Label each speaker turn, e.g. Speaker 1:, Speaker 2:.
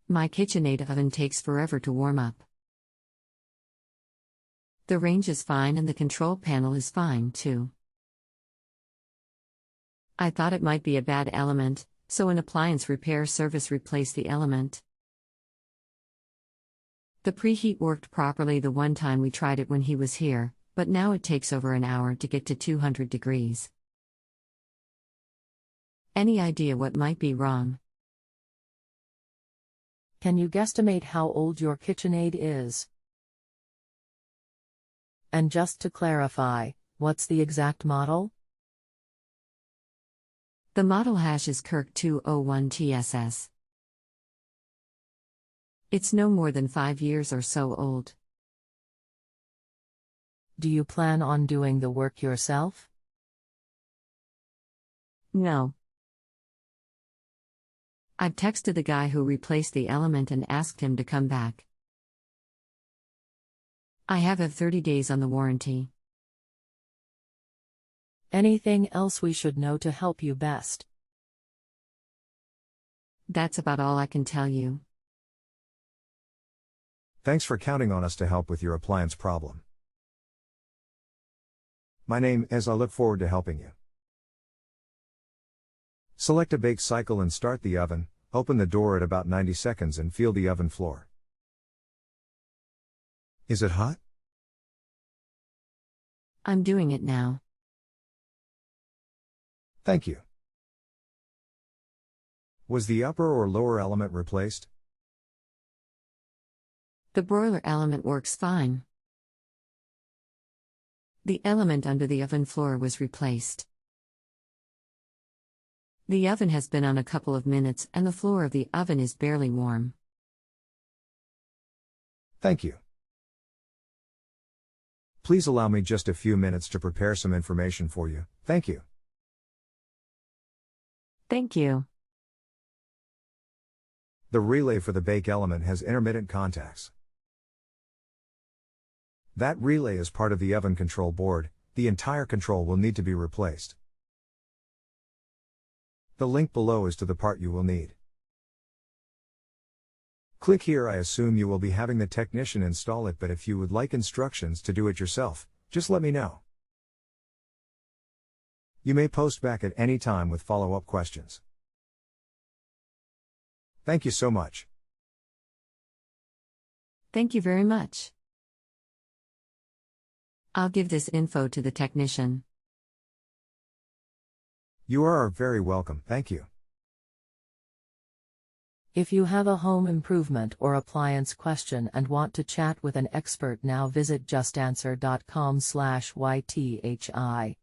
Speaker 1: My Kitchenaid oven takes forever to warm up. The range is fine and the control panel is fine too. I thought it might be a bad element, so an appliance repair service replaced the element. The preheat worked properly the one time we tried it when he was here, but now it takes over an hour to get to 200 degrees. Any idea what might be wrong?
Speaker 2: Can you guesstimate how old your Kitchenaid is? And just to clarify, what's the exact model?
Speaker 1: The model hash is Kirk 201 TSS. It's no more than 5 years or so old.
Speaker 2: Do you plan on doing the work yourself?
Speaker 1: No. I've texted the guy who replaced the element and asked him to come back. I have 30 days on the warranty.
Speaker 2: Anything else we should know to help you best?
Speaker 1: That's about all I can tell you.
Speaker 3: Thanks for counting on us to help with your appliance problem. My name is. I look forward to helping you. Select a bake cycle and start the oven. Open the door at about 90 seconds and feel the oven floor. Is it hot?
Speaker 1: I'm doing it now.
Speaker 3: Thank you. Was the upper or lower element replaced?
Speaker 1: The broiler element works fine. The element under the oven floor was replaced. The oven has been on a couple of minutes and the floor of the oven is barely warm.
Speaker 3: Thank you. Please allow me just a few minutes to prepare some information for you. Thank you.
Speaker 1: Thank you.
Speaker 3: The relay for the bake element has intermittent contacts. That relay is part of the oven control board. The entire control will need to be replaced. The link below is to the part you will need. Click here. I assume you will be having the technician install it, but if you would like instructions to do it yourself, just let me know. You may post back at any time with follow-up questions. Thank you so much.
Speaker 1: Thank you very much. I'll give this info to the technician.
Speaker 3: You are very welcome. Thank you.
Speaker 2: If you have a home improvement or appliance question and want to chat with an expert now, visit justanswer.com/ythi.